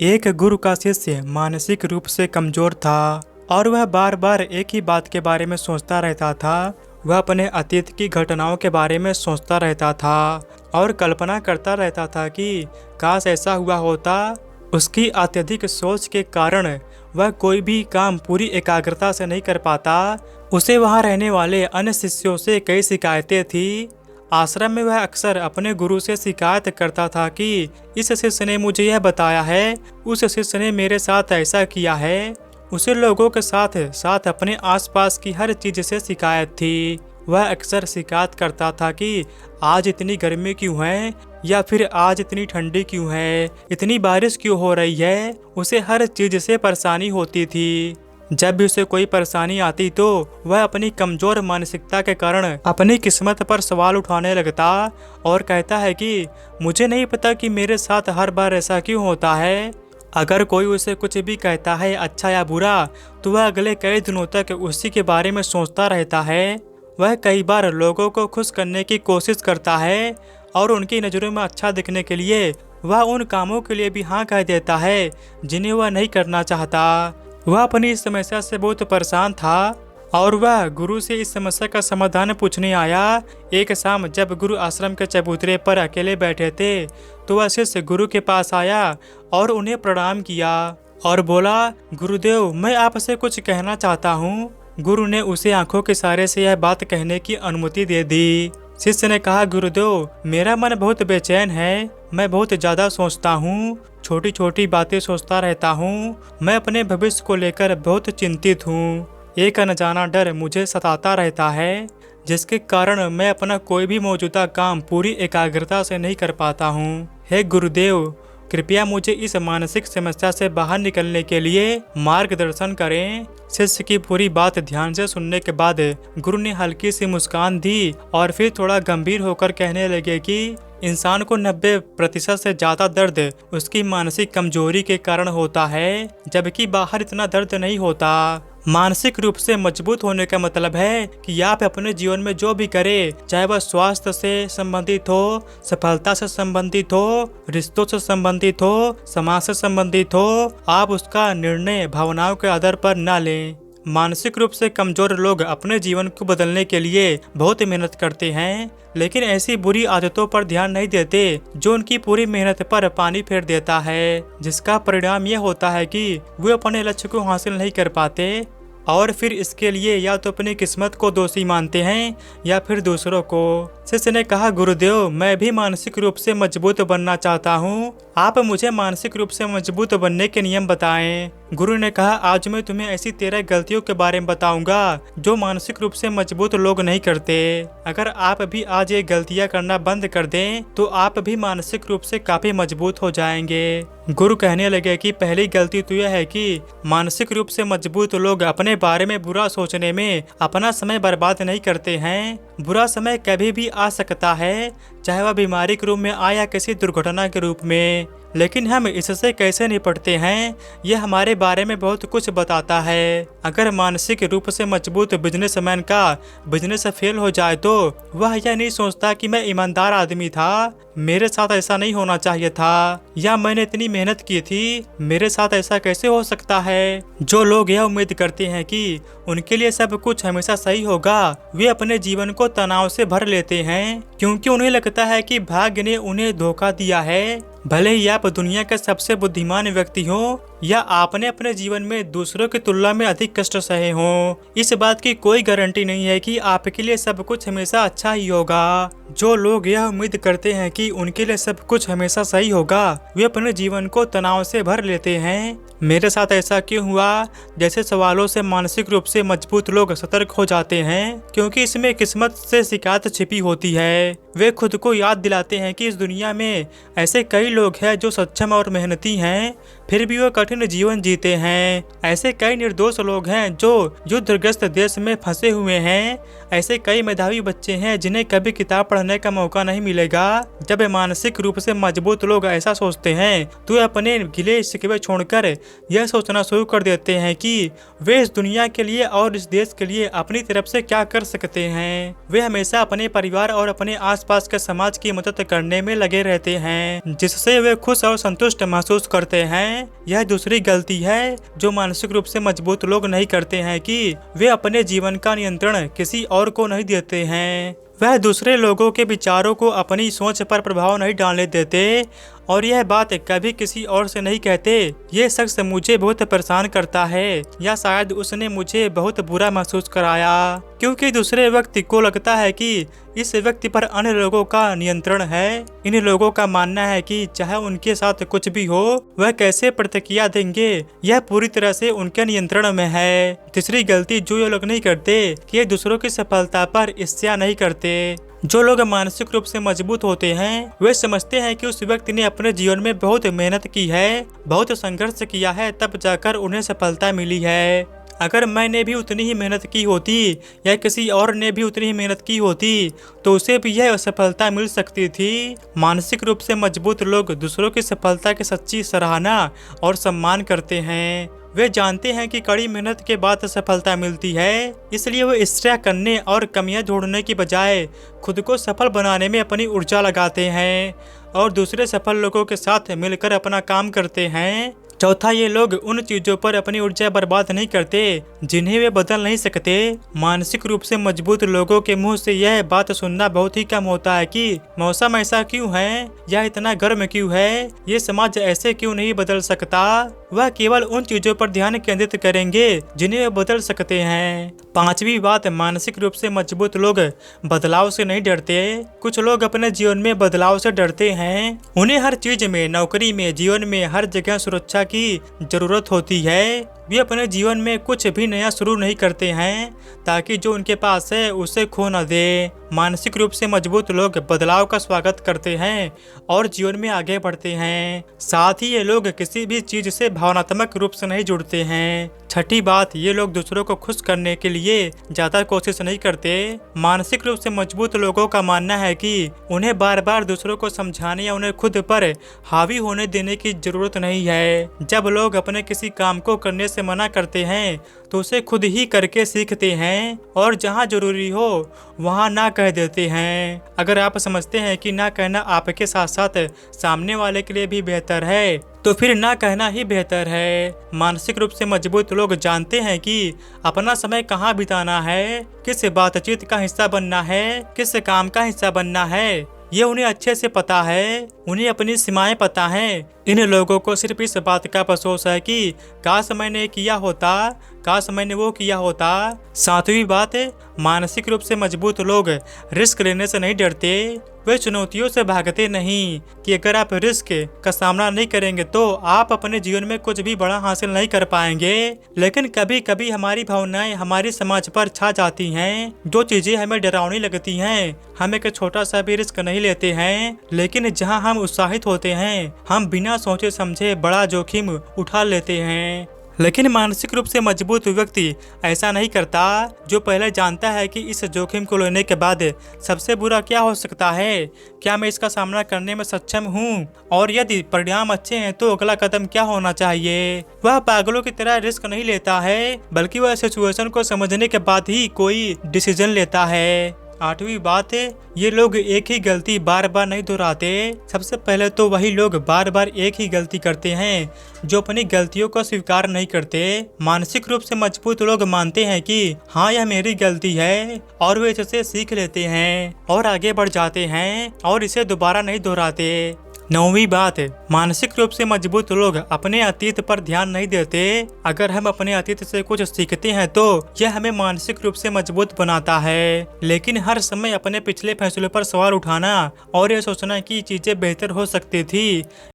एक गुरु का शिष्य मानसिक रूप से कमजोर था और वह बार बार एक ही बात के बारे में सोचता रहता था। वह अपने अतीत की घटनाओं के बारे में सोचता रहता था और कल्पना करता रहता था कि काश ऐसा हुआ होता। उसकी अत्यधिक सोच के कारण वह कोई भी काम पूरी एकाग्रता से नहीं कर पाता। उसे वहाँ रहने वाले अन्य शिष्यों से कई शिकायतें थी। आश्रम में वह अक्सर अपने गुरु से शिकायत करता था कि इस शिष्य ने मुझे यह बताया है, उस शिष्य ने मेरे साथ ऐसा किया है। उसे लोगों के साथ साथ अपने आसपास की हर चीज से शिकायत थी। वह अक्सर शिकायत करता था कि आज इतनी गर्मी क्यों है, या फिर आज इतनी ठंडी क्यों है, इतनी बारिश क्यों हो रही है। उसे हर चीज से परेशानी होती थी। जब भी उसे कोई परेशानी आती तो वह अपनी कमजोर मानसिकता के कारण अपनी किस्मत पर सवाल उठाने लगता और कहता है कि मुझे नहीं पता कि मेरे साथ हर बार ऐसा क्यों होता है। अगर कोई उसे कुछ भी कहता है, अच्छा या बुरा, तो वह अगले कई दिनों तक उसी के बारे में सोचता रहता है। वह कई बार लोगों को खुश करने की कोशिश करता है और उनकी नज़रों में अच्छा दिखने के लिए वह उन कामों के लिए भी हाँ कह देता है जिन्हें वह नहीं करना चाहता। वह अपनी इस समस्या से बहुत परेशान था और वह गुरु से इस समस्या का समाधान पूछने आया। एक शाम जब गुरु आश्रम के चबूतरे पर अकेले बैठे थे तो वह शिष्य गुरु के पास आया और उन्हें प्रणाम किया और बोला, गुरुदेव, मैं आपसे कुछ कहना चाहता हूँ। गुरु ने उसे आंखों के इशारे से यह बात कहने की अनुमति दे दी। शिष्य ने कहा, गुरुदेव, मेरा मन बहुत बेचैन है। मैं बहुत ज़्यादा सोचता हूँ, छोटी छोटी बातें सोचता रहता हूँ। मैं अपने भविष्य को लेकर बहुत चिंतित हूँ। एक अनजाना डर मुझे सताता रहता है जिसके कारण मैं अपना कोई भी मौजूदा काम पूरी एकाग्रता से नहीं कर पाता हूँ। हे गुरुदेव, कृपया मुझे इस मानसिक समस्या से बाहर निकलने के लिए मार्गदर्शन करें। शिष्य की पूरी बात ध्यान से सुनने के बाद गुरु ने हल्की सी मुस्कान दी और फिर थोड़ा गंभीर होकर कहने लगे कि इंसान को 90% से ज़्यादा दर्द उसकी मानसिक कमजोरी के कारण होता है, जबकि बाहर इतना दर्द नहीं होता। मानसिक रूप से मजबूत होने का मतलब है कि आप अपने जीवन में जो भी करें, चाहे वह स्वास्थ्य से संबंधित हो, सफलता से संबंधित हो, रिश्तों से संबंधित हो, समाज से संबंधित हो, आप उसका निर्णय भावनाओं के आधार पर ना लें। मानसिक रूप से कमजोर लोग अपने जीवन को बदलने के लिए बहुत मेहनत करते हैं, लेकिन ऐसी बुरी आदतों पर ध्यान नहीं देते जो उनकी पूरी मेहनत पर पानी फेर देता है, जिसका परिणाम यह होता है कि वे अपने लक्ष्य को हासिल नहीं कर पाते और फिर इसके लिए या तो अपनी किस्मत को दोषी मानते हैं या फिर दूसरों को। शिष्य ने कहा, गुरुदेव, मैं भी मानसिक रूप से मजबूत बनना चाहता हूँ। आप मुझे मानसिक रूप से मजबूत बनने के नियम बताएं। गुरु ने कहा, आज मैं तुम्हें ऐसी 13 गलतियों के बारे में बताऊंगा जो मानसिक रूप से मजबूत लोग नहीं करते। अगर आप भी आज ये गलतियां करना बंद कर दें तो आप भी मानसिक रूप से काफी मजबूत हो जाएंगे। गुरु कहने लगे कि पहली गलती तो यह है कि मानसिक रूप से मजबूत लोग अपने बारे में बुरा सोचने में अपना समय बर्बाद नहीं करते हैं। बुरा समय कभी भी आ सकता है, चाहे वह बीमारी के रूप में आए या किसी दुर्घटना के रूप में, लेकिन हम इससे कैसे निपटते हैं यह हमारे बारे में बहुत कुछ बताता है। अगर मानसिक रूप से मजबूत बिजनेसमैन का बिजनेस फेल हो जाए तो वह यह नहीं सोचता कि मैं ईमानदार आदमी था, मेरे साथ ऐसा नहीं होना चाहिए था, या मैंने इतनी मेहनत की थी, मेरे साथ ऐसा कैसे हो सकता है। जो लोग यह उम्मीद करते हैं कि उनके लिए सब कुछ हमेशा सही होगा, वे अपने जीवन को तनाव से भर लेते हैं क्योंकि उन्हें लगता है कि भाग्य ने उन्हें धोखा दिया है। भले ही आप दुनिया के सबसे बुद्धिमान व्यक्ति हो या आपने अपने जीवन में दूसरों की तुलना में अधिक कष्ट सहे हों, इस बात की कोई गारंटी नहीं है कि आपके लिए सब कुछ हमेशा अच्छा ही होगा। जो लोग यह उम्मीद करते हैं कि उनके लिए सब कुछ हमेशा सही होगा, वे अपने जीवन को तनाव से भर लेते हैं। मेरे साथ ऐसा क्यों हुआ जैसे सवालों से मानसिक रूप से मजबूत लोग सतर्क हो जाते हैं, क्योंकि इसमें किस्मत से शिकायत छिपी होती है। वे खुद को याद दिलाते हैं कि इस दुनिया में ऐसे कई लोग हैं जो सक्षम और मेहनती हैं, फिर भी वो कठिन जीवन जीते हैं। ऐसे कई निर्दोष लोग हैं जो युद्धग्रस्त देश में फंसे हुए हैं। ऐसे कई मेधावी बच्चे हैं जिन्हें कभी किताब पढ़ने का मौका नहीं मिलेगा। जब मानसिक रूप से मजबूत लोग ऐसा सोचते हैं तो वे अपने गिले शिकवे छोड़कर यह सोचना शुरू कर देते हैं कि वे इस दुनिया के लिए और इस देश के लिए अपनी तरफ से क्या कर सकते हैं। वे हमेशा अपने परिवार और अपने आसपास के समाज की मदद करने में लगे रहते हैं, जिससे वे खुश और संतुष्ट महसूस करते हैं। यह दूसरी गलती है जो मानसिक रूप से मजबूत लोग नहीं करते हैं कि वे अपने जीवन का नियंत्रण किसी और को नहीं देते हैं। वह दूसरे लोगों के विचारों को अपनी सोच पर प्रभाव नहीं डालने देते और यह बात कभी किसी और से नहीं कहते, ये शख्स मुझे बहुत परेशान करता है या शायद उसने मुझे बहुत बुरा महसूस कराया, क्योंकि दूसरे व्यक्ति को लगता है कि इस व्यक्ति पर अन्य लोगों का नियंत्रण है। इन लोगों का मानना है कि चाहे उनके साथ कुछ भी हो, वह कैसे प्रतिक्रिया देंगे यह पूरी तरह से उनके नियंत्रण में है। तीसरी गलती जो ये लोग नहीं करते कि ये दूसरों की सफलता पर ईर्ष्या नहीं करते। जो लोग मानसिक रूप से मजबूत होते हैं वे समझते हैं कि उस व्यक्ति ने अपने जीवन में बहुत मेहनत की है, बहुत संघर्ष किया है, तब जाकर उन्हें सफलता मिली है। अगर मैंने भी उतनी ही मेहनत की होती या किसी और ने भी उतनी ही मेहनत की होती तो उसे भी यह सफलता मिल सकती थी। मानसिक रूप से मजबूत लोग दूसरों की सफलता की सच्ची सराहना और सम्मान करते हैं। वे जानते हैं कि कड़ी मेहनत के बाद सफलता मिलती है, इसलिए वे ईर्ष्या करने और कमियां ढूंढने की बजाय खुद को सफल बनाने में अपनी ऊर्जा लगाते हैं और दूसरे सफल लोगों के साथ मिलकर अपना काम करते हैं। चौथा, ये लोग उन चीजों पर अपनी ऊर्जा बर्बाद नहीं करते जिन्हें वे बदल नहीं सकते। मानसिक रूप से मजबूत लोगों के मुंह से यह बात सुनना बहुत ही कम होता है कि मौसम ऐसा क्यों है या इतना गर्म क्यों है, ये समाज ऐसे क्यों नहीं बदल सकता। वह केवल उन चीजों पर ध्यान केंद्रित करेंगे जिन्हें वे बदल सकते हैं। पांचवी बात, मानसिक रूप से मजबूत लोग बदलाव से नहीं डरते। कुछ लोग अपने जीवन में बदलाव से डरते हैं। उन्हें हर चीज में, नौकरी में, जीवन में हर जगह सुरक्षा की जरूरत होती है। वे अपने जीवन में कुछ भी नया शुरू नहीं करते हैं ताकि जो उनके पास है उसे खो न दे। मानसिक रूप से मजबूत लोग बदलाव का स्वागत करते हैं और जीवन में आगे बढ़ते हैं। साथ ही ये लोग किसी भी चीज से भावनात्मक रूप से नहीं जुड़ते हैं। छठी बात, ये लोग दूसरों को खुश करने के लिए ज्यादा कोशिश नहीं करते। मानसिक रूप से मजबूत लोगों का मानना है कि उन्हें बार बार दूसरों को समझाने या उन्हें खुद पर हावी होने देने की जरूरत नहीं है। जब लोग अपने किसी काम को करने से मना करते हैं तो उसे खुद ही करके सीखते हैं और जहाँ जरूरी हो वहाँ ना कह देते हैं। अगर आप समझते हैं कि ना कहना आपके साथ साथ सामने वाले के लिए भी बेहतर है तो फिर ना कहना ही बेहतर है। मानसिक रूप से मजबूत लोग जानते हैं कि अपना समय कहाँ बिताना है, किस बातचीत का हिस्सा बनना है, किस काम का हिस्सा बनना है, ये उन्हें अच्छे से पता है। उन्हें अपनी सीमाएं पता हैं। इन लोगों को सिर्फ इस बात का अफसोस है कि काश मैंने किया होता, काश मैंने वो किया होता। सातवीं बात, मानसिक रूप से मजबूत लोग रिस्क लेने से नहीं डरते। वे चुनौतियों से भागते नहीं कि अगर आप रिस्क का सामना नहीं करेंगे तो आप अपने जीवन में कुछ भी बड़ा हासिल नहीं कर पाएंगे। लेकिन कभी कभी हमारी भावनाएं हमारी समाज पर छा जाती हैं। जो चीजें हमें डरावनी लगती हैं, हम एक छोटा सा भी रिस्क नहीं लेते हैं। लेकिन जहां हम उत्साहित होते हैं, हम बिना सोचे समझे बड़ा जोखिम उठा लेते हैं। लेकिन मानसिक रूप से मजबूत व्यक्ति ऐसा नहीं करता, जो पहले जानता है कि इस जोखिम को लेने के बाद सबसे बुरा क्या हो सकता है, क्या मैं इसका सामना करने में सक्षम हूँ और यदि परिणाम अच्छे हैं तो अगला कदम क्या होना चाहिए। वह पागलों की तरह रिस्क नहीं लेता है, बल्कि वह सिचुएशन को समझने के बाद ही कोई डिसीजन लेता है। आठवीं बात, ये लोग एक ही गलती बार बार नहीं दोहराते। सबसे पहले तो वही लोग बार बार एक ही गलती करते हैं जो अपनी गलतियों को स्वीकार नहीं करते। मानसिक रूप से मजबूत लोग मानते हैं कि हाँ, यह मेरी गलती है और वे इससे सीख लेते हैं और आगे बढ़ जाते हैं और इसे दोबारा नहीं दोहराते। नौवीं बात, मानसिक रूप से मजबूत लोग अपने अतीत पर ध्यान नहीं देते। अगर हम अपने अतीत से कुछ सीखते हैं तो यह हमें मानसिक रूप से मजबूत बनाता है। लेकिन हर समय अपने पिछले फैसलों पर सवाल उठाना और यह सोचना कि चीजें बेहतर हो सकती थी,